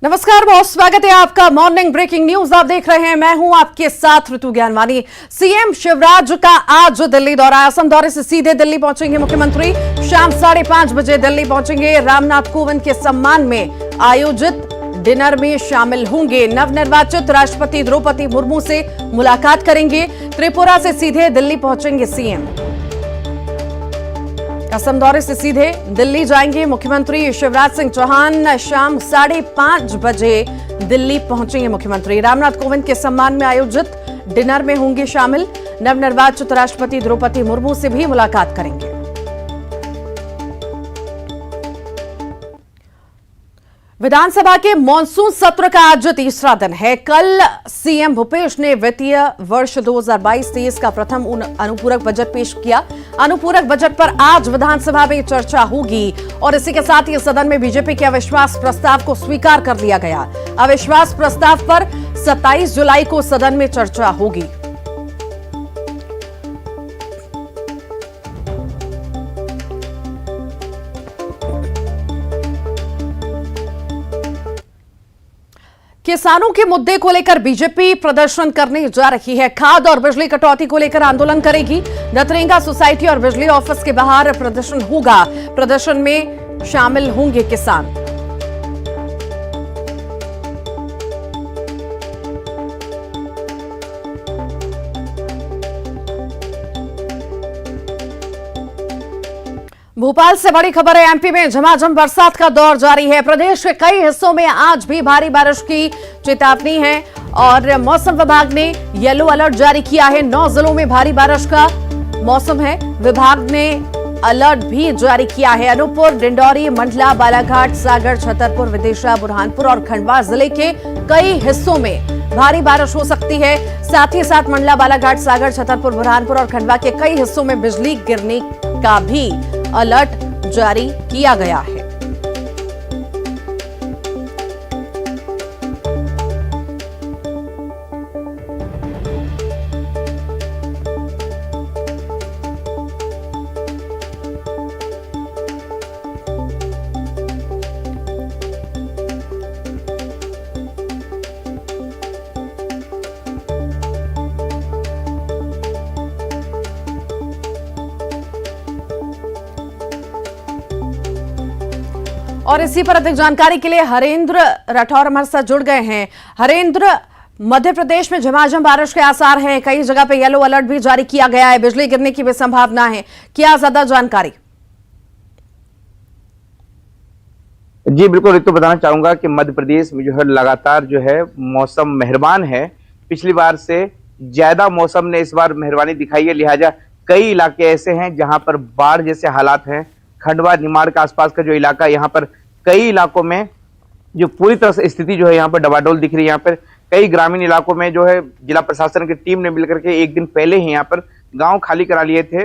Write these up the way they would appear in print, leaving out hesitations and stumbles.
नमस्कार, बहुत स्वागत है आपका मॉर्निंग ब्रेकिंग न्यूज आप देख रहे हैं। मैं हूं आपके साथ ऋतु ज्ञानवानी। सीएम शिवराज का आज दिल्ली दौरा। असम दौरे से सीधे दिल्ली पहुंचेंगे मुख्यमंत्री। शाम 5:30 बजे दिल्ली पहुंचेंगे। रामनाथ कोविंद के सम्मान में आयोजित डिनर में शामिल होंगे। नवनिर्वाचित राष्ट्रपति द्रौपदी मुर्मू से मुलाकात करेंगे। त्रिपुरा से सीधे दिल्ली पहुंचेंगे सीएम। असम दौरे से सीधे दिल्ली जाएंगे मुख्यमंत्री शिवराज सिंह चौहान। शाम 5:30 बजे दिल्ली पहुंचेंगे मुख्यमंत्री। रामनाथ कोविंद के सम्मान में आयोजित डिनर में होंगे शामिल। नवनिर्वाचित राष्ट्रपति द्रौपदी मुर्मू से भी मुलाकात करेंगे। विधानसभा के मॉनसून सत्र का आज तीसरा दिन है। कल सीएम भूपेश ने वित्तीय वर्ष 2022-23 का प्रथम अनुपूरक बजट पेश किया। अनुपूरक बजट पर आज विधानसभा में चर्चा होगी और इसी के साथ ही सदन में बीजेपी के अविश्वास प्रस्ताव को स्वीकार कर लिया गया। अविश्वास प्रस्ताव पर 27 जुलाई को सदन में चर्चा होगी। किसानों के मुद्दे को लेकर बीजेपी प्रदर्शन करने जा रही है। खाद और बिजली कटौती को लेकर आंदोलन करेगी। दतरेंगा सोसाइटी और बिजली ऑफिस के बाहर प्रदर्शन होगा। प्रदर्शन में शामिल होंगे किसान। भोपाल से बड़ी खबर है। एमपी में झमाझम बरसात का दौर जारी है। प्रदेश के कई हिस्सों में आज भी भारी बारिश की चेतावनी है और मौसम विभाग ने येलो अलर्ट जारी किया है। 9 जिलों में भारी बारिश का मौसम है। विभाग ने अलर्ट भी जारी किया है। अनूपपुर, डिंडौरी, मंडला, बालाघाट, सागर, छतरपुर, विदिशा, बुरहानपुर और खंडवा जिले के कई हिस्सों में भारी बारिश हो सकती है। साथ ही साथ मंडला, बालाघाट, सागर, छतरपुर, बुरहानपुर और खंडवा के कई हिस्सों में बिजली गिरने का भी अलर्ट जारी किया गया है। और इसी पर अधिक जानकारी के लिए हरेंद्र राठौर हमारे साथ जुड़ गए हैं। हरेंद्र, मध्य प्रदेश में झमाझम बारिश के आसार हैं। कई जगह पे येलो अलर्ट भी जारी किया गया है। बिजली गिरने की भी संभावना है। क्या ज्यादा जानकारी? जी बिल्कुल ऋतु, बताना चाहूंगा कि मध्य प्रदेश में जो है लगातार जो है मौसम मेहरबान है। पिछली बार से ज्यादा मौसम ने इस बार मेहरबानी दिखाई है। लिहाजा कई इलाके ऐसे हैं जहां पर बाढ़ जैसे हालात हैं। खंडवा, निमाड़ के आसपास का जो इलाका, यहाँ पर कई इलाकों में जो पूरी तरह से स्थिति जो है यहाँ पर डबाडोल दिख रही है। यहाँ पर कई ग्रामीण इलाकों में जो है जिला प्रशासन की टीम ने मिलकर के एक दिन पहले ही यहाँ पर गांव खाली करा लिए थे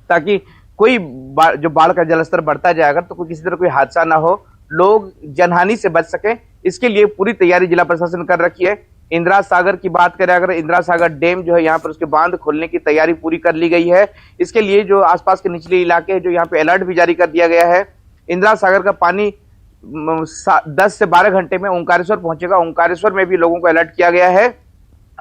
ताकि कोई जो बाढ़ का जलस्तर बढ़ता जाएगा तो कोई किसी तरह कोई हादसा ना हो, लोग जनहानि से बच सके। इसके लिए पूरी तैयारी जिला प्रशासन कर रखी है। इंदिरा सागर की बात करें, अगर इंदिरा सागर डैम जो है यहाँ पर उसके बांध खोलने की तैयारी पूरी कर ली गई है। इसके लिए जो आसपास के निचले इलाके हैं जो यहाँ पे अलर्ट भी जारी कर दिया गया है। इंदिरा सागर का पानी 10 से 12 घंटे में ओंकारेश्वर पहुंचेगा। ओंकारेश्वर में भी लोगों को अलर्ट किया गया है।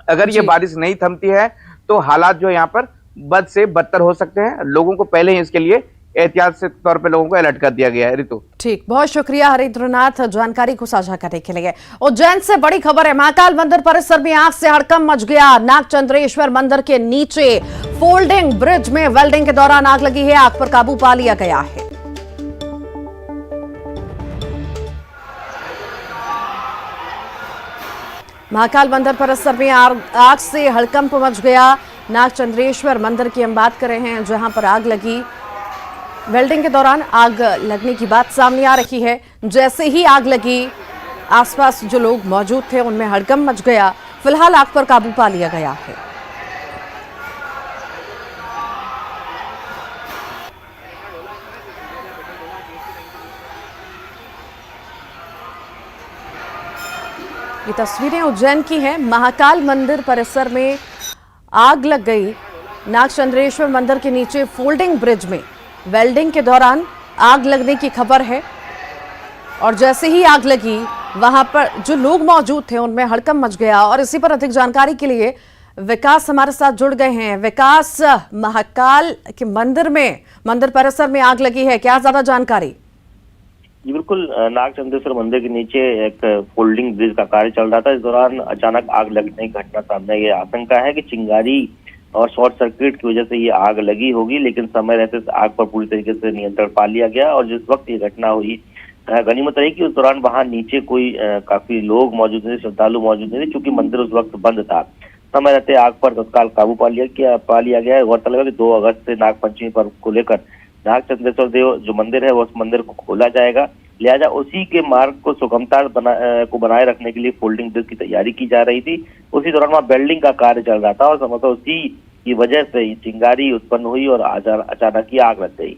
अगर ये बारिश नहीं थमती है तो हालात जो यहाँ पर बद से बदतर हो सकते हैं। लोगों को पहले ही इसके लिए एहतियात से तौर पे लोगों को अलर्ट कर दिया गया है। ऋतु, ठीक, बहुत शुक्रिया हरेंद्रनाथ जानकारी को साझा करने के लिए। उज्जैन से बड़ी खबर है। महाकाल मंदिर परिसर में आग से हड़कंप मच गया। नागचंद्रेश्वर मंदिर के नीचे फोल्डिंग ब्रिज में वेल्डिंग के दौरान आग लगी है। आग पर काबू पा लिया गया है। महाकाल मंदिर परिसर में आग से हड़कंप मच गया। नागचंद्रेश्वर मंदिर की हम बात कर रहे हैं जहां पर आग लगी। वेल्डिंग के दौरान आग लगने की बात सामने आ रही है। जैसे ही आग लगी, आसपास जो लोग मौजूद थे उनमें हड़कंप मच गया। फिलहाल आग पर काबू पा लिया गया है। ये तस्वीरें उज्जैन की हैं। महाकाल मंदिर परिसर में आग लग गई। नागचंद्रेश्वर मंदिर के नीचे फोल्डिंग ब्रिज में वेल्डिंग के दौरान आग लगने की खबर है और जैसे ही आग लगी वहां पर जो लोग मौजूद थे उनमें हड़कंप मच गया। और इसी पर अधिक जानकारी के लिए विकास हमारे साथ जुड़ गए हैं। विकास, महाकाल के मंदिर परिसर में आग लगी है, क्या ज्यादा जानकारी? जी बिल्कुल, नागचंद्रेश्वर मंदिर के नीचे एक फोल्डिंग ब्रिज का कार्य चल रहा था। इस दौरान अचानक आग लगने की घटना सामने आई। आशंका है कि चिंगारी और शॉर्ट सर्किट की वजह से ये आग लगी होगी, लेकिन समय रहते आग पर पूरी तरीके से नियंत्रण पा लिया गया। और जिस वक्त ये घटना हुई, गनीमत रही कि उस दौरान वहां नीचे कोई काफी लोग मौजूद नहीं, श्रद्धालु मौजूद नहीं थे, चूंकि मंदिर उस वक्त बंद था। समय रहते आग पर तत्काल काबू पा लिया गया है। गौरतलब है कि 2 अगस्त से नागपंचमी पर्व को लेकर नागचंद्रेश्वर देव जो मंदिर है वो उस मंदिर को खोला जाएगा। लिहाजा उसी के मार्ग को सुगमता को बनाए रखने के लिए फोल्डिंग ब्रिज की तैयारी की जा रही थी। उसी दौरान वहाँ बिल्डिंग का कार्य चल रहा था और संभवतः उसी की वजह से चिंगारी उत्पन्न हुई और अचानक ही आग लग गई।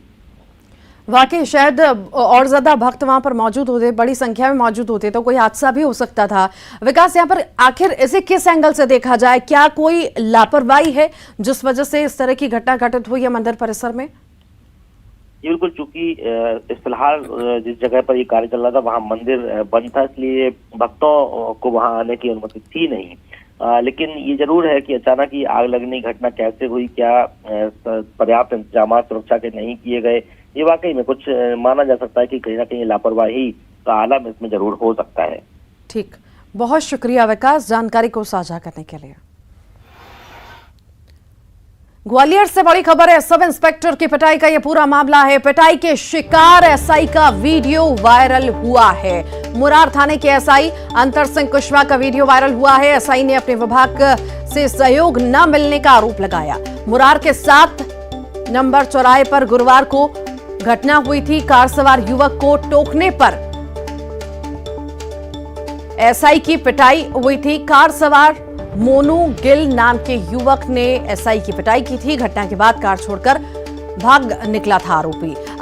वाकई शायद और ज्यादा भक्त वहां पर मौजूद होते, बड़ी संख्या में मौजूद होते तो कोई हादसा भी हो सकता था। विकास, यहाँ पर आखिर इसे किस एंगल से देखा जाए? क्या कोई लापरवाही है जिस वजह से इस तरह की घटना घटित हुई है मंदिर परिसर में? बिल्कुल, चूंकि फिलहाल जिस जगह पर ये कार्य चल रहा था वहां मंदिर बंद था, इसलिए भक्तों को वहां आने की अनुमति थी नहीं। लेकिन ये जरूर है कि अचानक ही आग लगने की घटना कैसे हुई, क्या पर्याप्त इंतजाम सुरक्षा के नहीं किए गए, ये वाकई में कुछ माना जा सकता है कि कहीं ना कहीं लापरवाही का आलम इसमें जरूर हो सकता है। ठीक, बहुत शुक्रिया विकास जानकारी को साझा करने के लिए। ग्वालियर से बड़ी खबर है, सब इंस्पेक्टर की पिटाई का यह पूरा मामला है। पिटाई के शिकार एसआई का वीडियो वायरल हुआ है। मुरार थाने के एसआई अंतर सिंह कुशवाहा का वीडियो वायरल हुआ है। एसआई ने अपने विभाग से सहयोग न मिलने का आरोप लगाया। मुरार के 7 नंबर चौराहे पर गुरुवार को घटना हुई थी। कार सवार युवक को टोकने पर एसआई की पिटाई हुई थी। कार सवार मोनू गिल नाम के युवक ने एसआई की पिटाई की थी। घटना के बाद कार छोड़कर भाग निकला था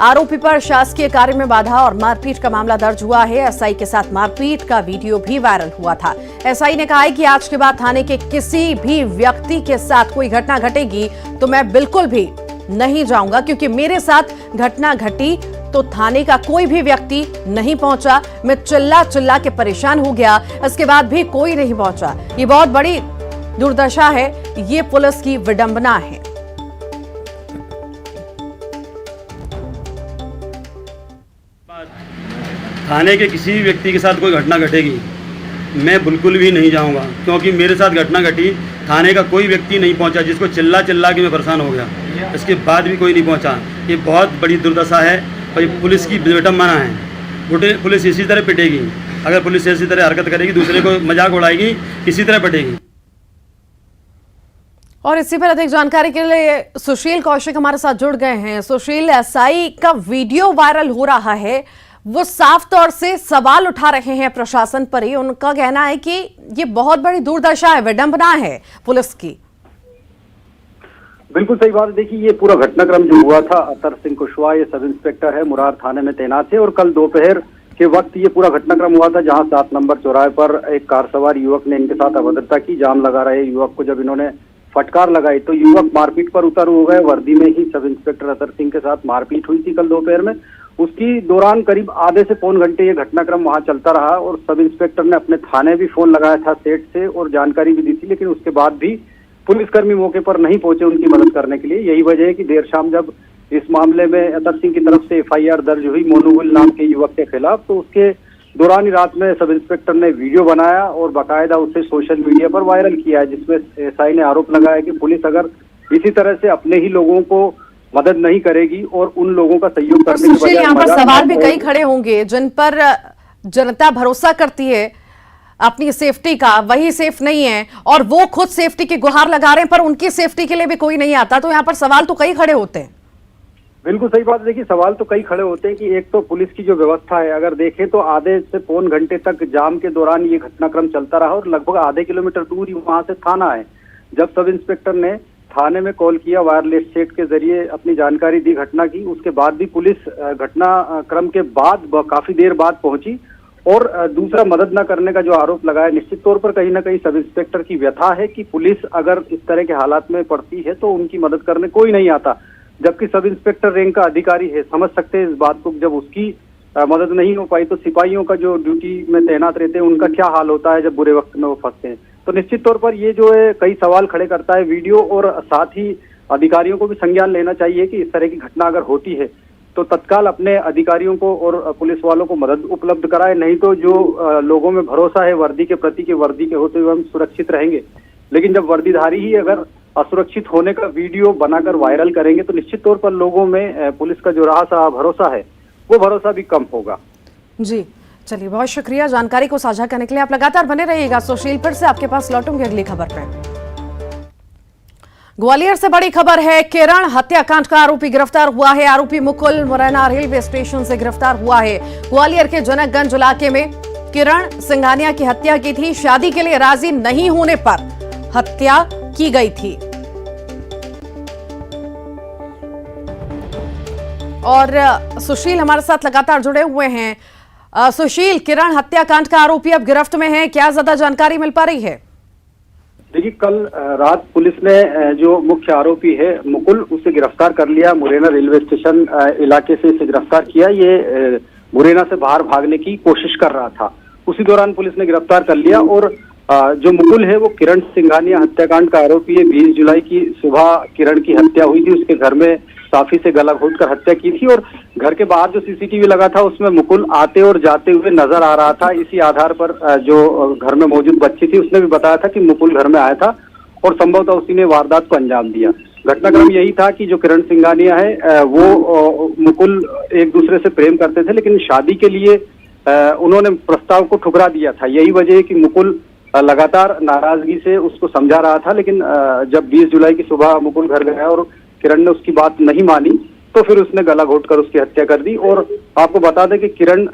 आरोपी पर शासकीय कार्य में बाधा और मारपीट का मामला दर्ज हुआ है। एसआई के साथ मारपीट का वीडियो भी वायरल हुआ था। एसआई ने कहा है कि आज के बाद थाने के किसी भी व्यक्ति के साथ कोई घटना घटेगी तो मैं बिल्कुल भी नहीं जाऊंगा, क्योंकि मेरे साथ घटना घटी तो थाने का कोई भी व्यक्ति नहीं पहुंचा। मैं चिल्ला के परेशान हो गया, इसके बाद भी कोई नहीं पहुंचा। ये बहुत बड़ी दुर्दशा है, ये पुलिस की विडंबना है। थाने के किसी भी व्यक्ति के साथ कोई घटना घटेगी मैं बिल्कुल भी नहीं जाऊंगा, क्योंकि मेरे साथ घटना घटी, थाने का कोई व्यक्ति नहीं पहुंचा, जिसको चिल्ला के मैं परेशान हो गया, इसके बाद भी कोई नहीं पहुंचा। ये बहुत बड़ी दुर्दशा है और ये पुलिस की विडंबना है। पुलिस इसी तरह पिटेगी, अगर पुलिस इसी तरह हरकत करेगी, दूसरे को मजाक उड़ाएगी, इसी तरह पिटेगी। और इसी पर अधिक जानकारी के लिए सुशील कौशिक हमारे साथ जुड़ गए हैं। सुशील, एसआई का वीडियो वायरल हो रहा है, वो साफ तौर से सवाल उठा रहे हैं प्रशासन पर ही। उनका कहना है कि ये बहुत बड़ी दुर्दशा है, विडंबना है पुलिस की। बिल्कुल सही बात है। देखिए, ये पूरा घटनाक्रम जो हुआ था, अंतर सिंह कुशवाहा ये सब इंस्पेक्टर है, मुरार थाने में तैनात थे और कल दोपहर के वक्त ये पूरा घटनाक्रम हुआ था, जहां 7 नंबर चौराहे पर एक कार सवार युवक ने इनके साथ अभद्रता की। जाम लगा रहे युवक को जब इन्होंने फटकार लगाई तो युवक मारपीट पर उतर हो गए। वर्दी में ही सब इंस्पेक्टर अंतर सिंह के साथ मारपीट हुई थी कल दोपहर में। उसकी दौरान करीब आधे से पौन घंटे ये घटनाक्रम वहां चलता रहा और सब इंस्पेक्टर ने अपने थाने भी फोन लगाया था सेठ से और जानकारी भी दी थी, लेकिन उसके बाद भी पुलिसकर्मी मौके पर नहीं पहुंचे उनकी मदद करने के लिए। यही वजह है कि देर शाम जब इस मामले में अंतर सिंह की तरफ से एफआईआर दर्ज हुई मोनूगुल नाम के युवक के खिलाफ, तो उसके दौरान ही रात में सब इंस्पेक्टर ने वीडियो बनाया और बाकायदा उसे सोशल मीडिया पर वायरल किया है, जिसमें एसआई ने आरोप लगाया कि पुलिस अगर इसी तरह से अपने ही लोगों को मदद नहीं करेगी और उन लोगों का सहयोग करने के बजाय। यहाँ पर सवाल भी कई खड़े होंगे जिन पर जनता भरोसा करती है अपनी सेफ्टी का, वही सेफ नहीं है और वो खुद सेफ्टी की गुहार लगा रहे हैं, पर उनकी सेफ्टी के लिए भी कोई नहीं आता। तो यहाँ पर सवाल तो कई खड़े होते हैं। बिल्कुल सही बात है। देखिए, सवाल तो कई खड़े होते हैं कि एक तो पुलिस की जो व्यवस्था है, अगर देखें तो आधे से पौन घंटे तक जाम के दौरान ये घटनाक्रम चलता रहा और लगभग आधे किलोमीटर दूर ही वहां से थाना है। जब सब इंस्पेक्टर ने थाने में कॉल किया, वायरलेस सेट के जरिए अपनी जानकारी दी घटना की, उसके बाद भी पुलिस घटनाक्रम के बाद काफी देर बाद पहुंची और दूसरा मदद न करने का जो आरोप लगाया, निश्चित तौर पर कहीं ना कहीं सब इंस्पेक्टर की व्यथा है कि पुलिस अगर इस तरह के हालात में पड़ती है तो उनकी मदद करने कोई नहीं आता, जबकि सब इंस्पेक्टर रैंक का अधिकारी है। समझ सकते हैं इस बात को, जब उसकी मदद नहीं हो पाई तो सिपाहियों का जो ड्यूटी में तैनात रहते हैं उनका क्या हाल होता है जब बुरे वक्त में वो फंसते हैं। तो निश्चित तौर पर ये जो है कई सवाल खड़े करता है वीडियो, और साथ ही अधिकारियों को भी संज्ञान लेना चाहिए कि इस तरह की घटना अगर होती है तो तत्काल अपने अधिकारियों को और पुलिस वालों को मदद उपलब्ध कराए, नहीं तो जो लोगों में भरोसा है वर्दी के प्रति, के वर्दी के होते हुए हम सुरक्षित रहेंगे, लेकिन जब वर्दीधारी ही अगर असुरक्षित होने का वीडियो बनाकर वायरल करेंगे तो निश्चित तौर पर लोगों में पुलिस का जो रहा सा भरोसा है वो भरोसा भी कम होगा। जी चलिए, बहुत शुक्रिया जानकारी को साझा करने के लिए। आप लगातार बने रहिएगा। सुशील, फिर से आपके पास लौटूंगी अगली खबर पे। ग्वालियर से बड़ी खबर है, किरण हत्याकांड का आरोपी गिरफ्तार हुआ है। आरोपी मुकुल मुरैना रेलवे स्टेशन से गिरफ्तार हुआ है। ग्वालियर के जनकगंज इलाके में किरण सिंघानिया की हत्या की थी। शादी के लिए राजी नहीं होने पर हत्या की गई थी। और सुशील हमारे साथ लगातार जुड़े हुए हैं। सुशील, किरण हत्याकांड का आरोपी अब गिरफ्त में है, क्या ज्यादा जानकारी मिल पा रही है? देखिए, कल रात पुलिस ने जो मुख्य आरोपी है मुकुल, उसे गिरफ्तार कर लिया। मुरैना रेलवे स्टेशन इलाके से इसे गिरफ्तार किया। ये मुरैना से बाहर भागने की कोशिश कर रहा था, उसी दौरान पुलिस ने गिरफ्तार कर लिया। और जो मुकुल है वो किरण सिंघानिया हत्याकांड का आरोपी है। 20 जुलाई की सुबह किरण की हत्या हुई थी। उसके घर में साफी से गला घोंटकर हत्या की थी और घर के बाहर जो सीसीटीवी लगा था उसमें मुकुल आते और जाते हुए नजर आ रहा था। इसी आधार पर जो घर में मौजूद बच्ची थी उसने भी बताया था कि मुकुल घर में आया था और संभवतः उसी ने वारदात को अंजाम दिया। घटनाक्रम यही था कि जो किरण सिंघानिया है वो मुकुल एक दूसरे से प्रेम करते थे, लेकिन शादी के लिए उन्होंने प्रस्ताव को ठुकरा दिया था। यही वजह है कि मुकुल लगातार नाराजगी से उसको समझा रहा था, लेकिन जब 20 जुलाई की सुबह मुकुल घर गया और किरण ने उसकी बात नहीं मानी तो फिर उसने गला घोंटकर उसकी हत्या कर दी। और आपको बता दें कि किरण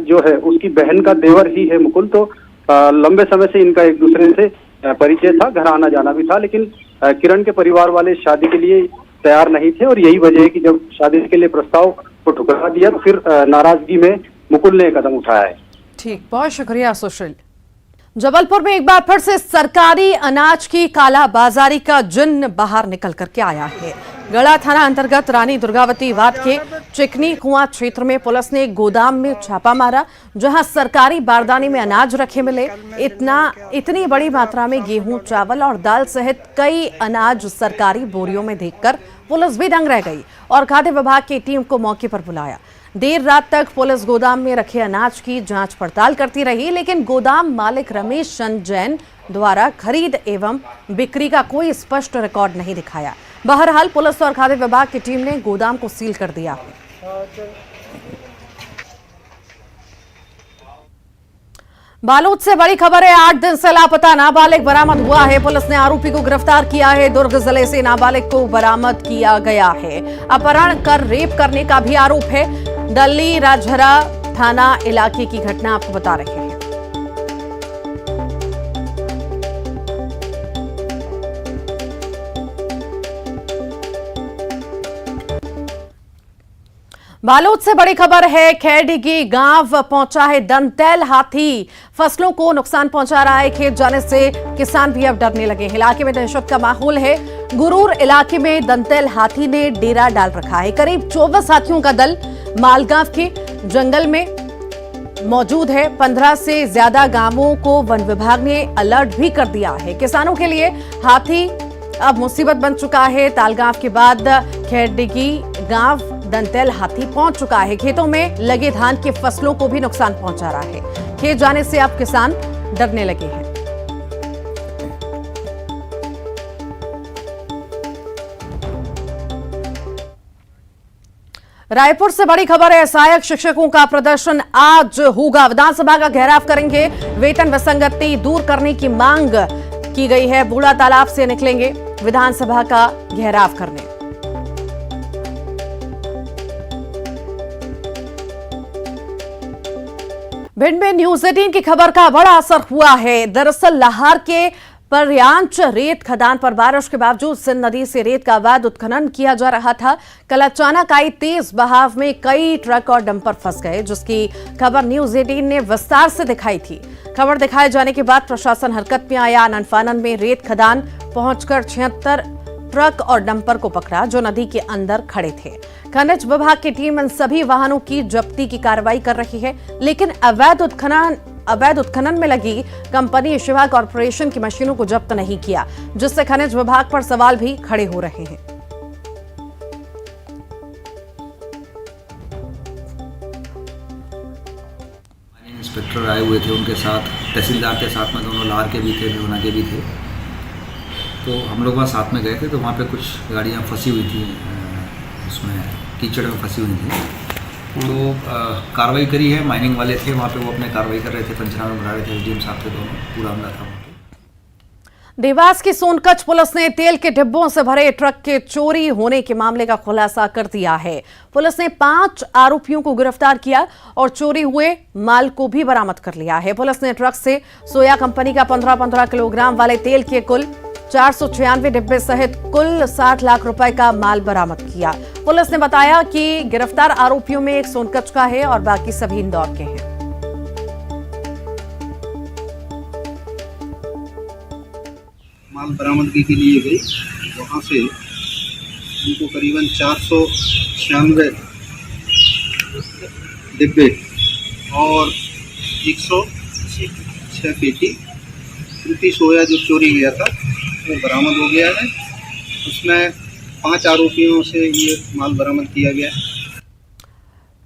जो है उसकी बहन का देवर ही है मुकुल। तो लंबे समय से इनका एक दूसरे से परिचय था, घर आना जाना भी था, लेकिन किरण के परिवार वाले शादी के लिए तैयार नहीं थे और यही वजह है कि जब शादी के लिए प्रस्ताव को ठुकरा दिया तो फिर नाराजगी में मुकुल ने कदम उठाया है। ठीक, बहुत शुक्रिया सुशील। जबलपुर में एक बार फिर से सरकारी अनाज की कालाबाजारी का जिन्न बाहर निकल करके आया है। गढ़ा थाना अंतर्गत रानी दुर्गावती वार्ड के चिकनी कुआं क्षेत्र में पुलिस ने एक गोदाम में छापा मारा, जहां सरकारी बारदाने में अनाज रखे मिले। इतनी बड़ी मात्रा में गेहूं, चावल और दाल सहित कई अनाज सरकारी बोरियों में देखकर पुलिस भी दंग रह गई और खाद्य विभाग की टीम को मौके पर बुलाया। देर रात तक पुलिस गोदाम में रखे अनाज की जांच पड़ताल करती रही, लेकिन गोदाम मालिक रमेश चंद जैन द्वारा खरीद एवं बिक्री का कोई स्पष्ट रिकॉर्ड नहीं दिखाया। बहरहाल पुलिस और खाद्य विभाग की टीम ने गोदाम को सील कर दिया। बालोद से बड़ी खबर है, 8 दिन से लापता नाबालिग बरामद हुआ है। पुलिस ने आरोपी को गिरफ्तार किया है। दुर्ग जिले से नाबालिग को बरामद किया गया है। अपहरण कर रेप करने का भी आरोप है। डल्ली राजहरा थाना इलाके की घटना आपको बता रहे हैं। बालोद से बड़ी खबर है, खैरडिगी गांव पहुंचा है दंतैल हाथी। फसलों को नुकसान पहुंचा रहा है। खेत जाने से किसान भी अब डरने लगे। इलाके में दहशत का माहौल है। गुरूर इलाके में दंतैल हाथी ने डेरा डाल रखा है। करीब 24 हाथियों का दल मालगांव के जंगल में मौजूद है। 15 से ज्यादा गांवों को वन विभाग ने अलर्ट भी कर दिया है। किसानों के लिए हाथी अब मुसीबत बन चुका है। तालगांव के बाद खैरडिगी गांव दंतैल हाथी पहुंच चुका है। खेतों में लगे धान की फसलों को भी नुकसान पहुंचा रहा है। खेत जाने से अब किसान डरने लगे हैं। रायपुर से बड़ी खबर है, सहायक शिक्षकों का प्रदर्शन आज होगा। विधानसभा का घेराव करेंगे। वेतन विसंगति दूर करने की मांग की गई है। बूढ़ा तालाब से निकलेंगे विधानसभा का घेराव करने। भिंड में न्यूज 18 की खबर का बड़ा असर हुआ है। दरअसल लाहौर के पर्यांच रेत खदान पर बारिश के बावजूद सिंध नदी से रेत का अवैध उत्खनन किया जा रहा था। कल अचानक आई तेज बहाव में कई ट्रक और डंपर फंस गए, जिसकी खबर न्यूज 18 ने विस्तार से दिखाई थी। खबर दिखाए जाने के बाद प्रशासन हरकत में आया। आनन फानन में रेत खदान पहुंचकर 76 ट्रक और डंपर को पकड़ा जो नदी के अंदर खड़े थे। खनिज विभाग की टीम इन सभी वाहनों की जब्ती की कार्रवाई कर रही है, लेकिन अवैध उत्खनन में लगी कंपनी शिवा कॉर्पोरेशन की मशीनों को जब्त नहीं किया, जिससे खनिज विभाग पर सवाल भी खड़े हो रहे हैं। इंस्पेक्टर आए हुए थे, उनके साथ तहसीलदार के साथ में दोनों लार के भी थे, लोना के भी थे। तो हम लोग वहाँ साथ में गए थे, तो वहाँ पे कुछ गाड़ियाँ फंसी हुई थी, उसमें कीचड़ में फंसी हुई थी। तो कार्रवाई करी है। माइनिंग वाले थे वहाँ पे, वो अपने कार्रवाई कर रहे थे, पंचनामे बना रहे थे। एसडीएम साहब थे, दोनों पूरा हमला था वहाँ पे। देवास की सोनकच्छ पुलिस ने तेल के डिब्बों से भरे ट्रक के चोरी होने के मामले का खुलासा कर दिया है। पुलिस ने 5 आरोपियों को गिरफ्तार किया और चोरी हुए माल को भी बरामद कर लिया है। पुलिस ने ट्रक से सोया कंपनी का 15-15 किलोग्राम वाले तेल के कुल 496 डिब्बे सहित कुल 60 लाख रुपए का माल बरामद किया। पुलिस ने बताया कि गिरफ्तार आरोपियों में एक सोनकच्छ का है और बाकी सभी इंदौर के हैं। माल बरामदगी के लिए गई, वहाँ से उनको करीबन 496 डिब्बे और 106 पेटी श्रुति सोया जो चोरी गया था वो बरामद हो गया है। उसमें 5 आरोपियों से ये माल बरामद किया गया है।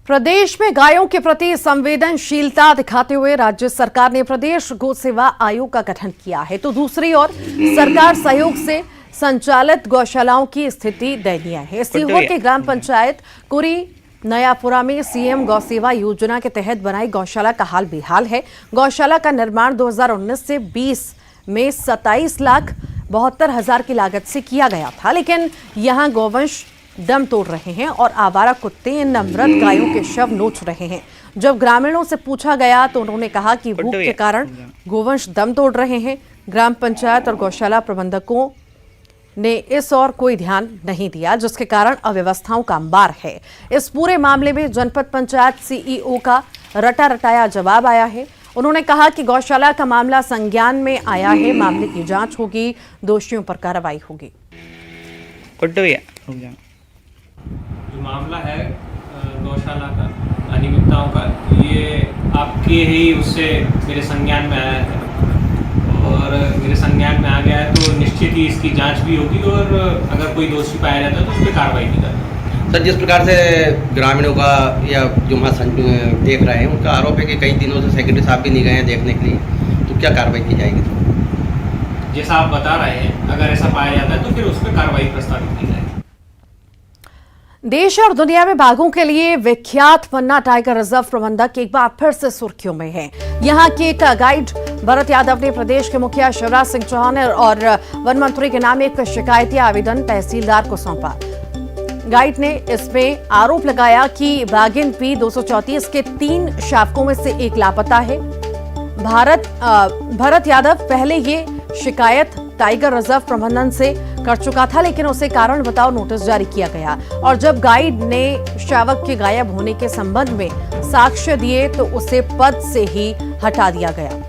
प्रदेश में गायों के प्रति संवेदनशीलता दिखाते हुए राज्य सरकार ने प्रदेश गौ सेवा आयोग का गठन किया है, तो दूसरी ओर सरकार सहयोग से संचालित गौशालाओं की स्थिति दयनीय है। सीहोर के ग्राम पंचायत कुरी नयापुरा में सीएम गौ सेवा योजना के तहत बनाई गौशाला का हाल बेहाल है। गौशाला का निर्माण 2019 से 20 में 27,72,000 की लागत से किया गया था, लेकिन यहां गौवंश दम तोड़ रहे हैं और आवारा कुत्ते इन मृत गायों के शव नोच रहे हैं। जब ग्रामीणों से पूछा गया तो उन्होंने कहा कि भूख के कारण गोवंश दम तोड़ रहे हैं। ग्राम पंचायत और गौशाला प्रबंधकों ने इस और कोई ध्यान नहीं दिया, जिसके कारण अव्यवस्थाओं का अंबार है। इस पूरे मामले में जनपद पंचायत सीईओ का रटा-रटाया जवाब आया है। उन्होंने कहा कि गौशाला का मामला संज्ञान में आया है, मामले की जांच होगी, दोषियों पर कार्रवाई होगी। जो मामला है गौशाला का अनियमितताओं का, ये आपके ही उससे मेरे संज्ञान में आया है और मेरे संज्ञान में आ गया है, तो निश्चित ही इसकी जांच भी होगी और अगर कोई दोषी पाया जाता है तो उस पर कार्रवाई भी करेंगे। सर, जिस प्रकार से ग्रामीणों का या जो वहाँ देख रहे हैं उनका आरोप है कि कई दिनों से सेक्रेटरी साहब भी नहीं गए हैं देखने के लिए, तो क्या कार्रवाई की जाएगी? जैसा आप बता रहे हैं, अगर ऐसा पाया जाता है तो फिर उस पर कार्रवाई प्रस्तावित की जाएगी। देश और दुनिया में बाघों के लिए विख्यात पन्ना टाइगर रिजर्व प्रबंधक एक बार फिर से सुर्खियों में है। यहां के एक गाइड भरत यादव ने प्रदेश के मुखिया शिवराज सिंह चौहान और वन मंत्री के नाम एक शिकायती आवेदन तहसीलदार को सौंपा। गाइड ने इसमें आरोप लगाया कि बाघिन पी 234 के 3 शावकों में से एक लापता है। भरत यादव पहले ये शिकायत टाइगर रिजर्व प्रबंधन से कर चुका था, लेकिन उसे कारण बताओ नोटिस जारी किया गया और जब गाइड ने शावक के गायब होने के संबंध में साक्ष्य दिए तो उसे पद से ही हटा दिया गया।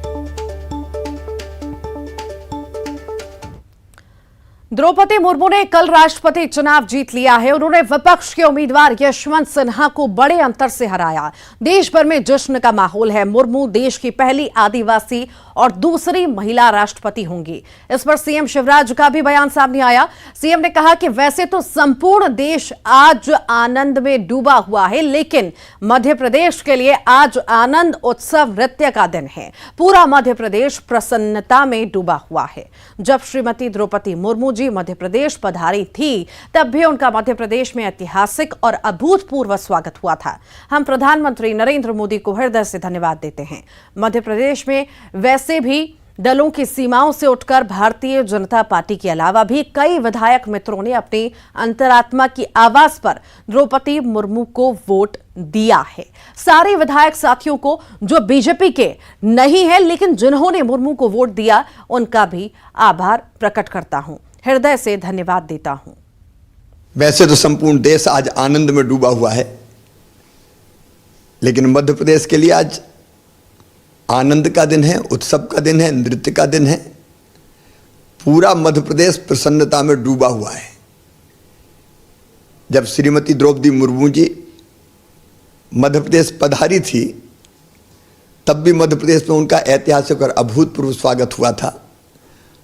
द्रौपदी मुर्मू ने कल राष्ट्रपति चुनाव जीत लिया है। उन्होंने विपक्ष के उम्मीदवार यशवंत सिन्हा को बड़े अंतर से हराया। देश भर में जश्न का माहौल है। मुर्मू देश की पहली आदिवासी और दूसरी महिला राष्ट्रपति होंगी। इस पर सीएम शिवराज का भी बयान सामने आया। सीएम ने कहा कि वैसे तो संपूर्ण देश आज आनंद में डूबा हुआ है, लेकिन मध्य प्रदेश के लिए आज आनंद उत्सव नृत्य का दिन है। पूरा मध्य प्रदेश प्रसन्नता में डूबा हुआ है। जब श्रीमती द्रौपदी मुर्मू जी मध्य प्रदेश पधारी थी, तब भी उनका मध्य प्रदेश में ऐतिहासिक और अभूतपूर्व स्वागत हुआ था। हम प्रधानमंत्री नरेंद्र मोदी को हृदय से धन्यवाद देते हैं। मध्य प्रदेश में वैसे भी दलों की सीमाओं से उठकर भारतीय जनता पार्टी के अलावा भी कई विधायक मित्रों ने अपनी अंतरात्मा की आवाज पर द्रौपदी मुर्मू को वोट दिया है। सारे विधायक साथियों को जो बीजेपी के नहीं है, लेकिन जिन्होंने मुर्मू को वोट दिया, उनका भी आभार प्रकट करता हूं, हृदय से धन्यवाद देता हूं। वैसे तो संपूर्ण देश आज आनंद में डूबा हुआ है, लेकिन मध्य प्रदेश के लिए आज आनंद का दिन है, उत्सव का दिन है, नृत्य का दिन है। पूरा मध्य प्रदेश प्रसन्नता में डूबा हुआ है। जब श्रीमती द्रौपदी मुर्मू जी मध्य प्रदेश पधारी थी तब भी मध्य प्रदेश में उनका ऐतिहासिक और अभूतपूर्व स्वागत हुआ था।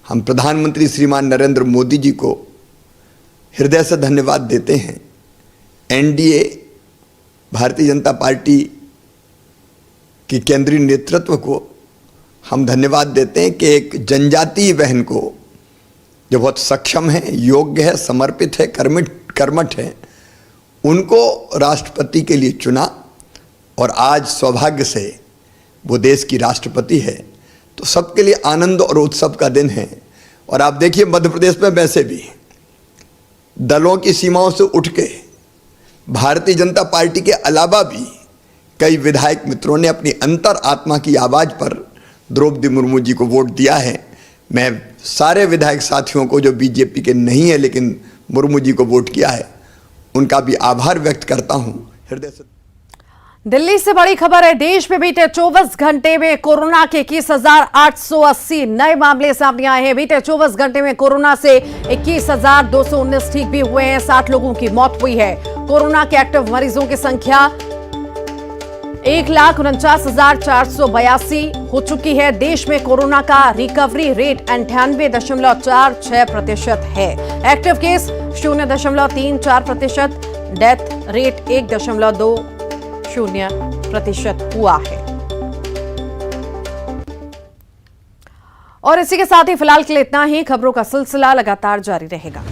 हम प्रधानमंत्री श्रीमान नरेंद्र मोदी जी को हृदय से धन्यवाद देते हैं। एनडीए भारतीय जनता पार्टी की केंद्रीय नेतृत्व को हम धन्यवाद देते हैं कि एक जनजातीय बहन को जो बहुत सक्षम है, योग्य है, समर्पित है, कर्मठ है, उनको राष्ट्रपति के लिए चुना और आज सौभाग्य से वो देश की राष्ट्रपति है। तो सबके लिए आनंद और उत्सव का दिन है। और आप देखिए मध्य प्रदेश में वैसे भी दलों की सीमाओं से उठ के भारतीय जनता पार्टी के अलावा भी कई विधायक मित्रों ने अपनी अंतर आत्मा की आवाज़ पर द्रौपदी मुर्मू जी को वोट दिया है। मैं सारे विधायक साथियों को जो बीजेपी के नहीं है लेकिन मुर्मू जी को वोट किया है उनका भी आभार व्यक्त करता हूं हृदय से। दिल्ली से बड़ी खबर है। देश में बीते 24 घंटे में कोरोना के 21,880 नए मामले सामने आए हैं। बीते 24 घंटे में कोरोना से 21,219 ठीक भी हुए हैं। 60 लोगों की मौत हुई है। कोरोना के एक्टिव मरीजों की संख्या 1,49,482 हो चुकी है। देश में कोरोना का रिकवरी रेट 98.46% है। एक्टिव केस 0.34%, डेथ रेट 1.20% हुआ है। और इसी के साथ ही फिलहाल के लिए इतना ही। खबरों का सिलसिला लगातार जारी रहेगा।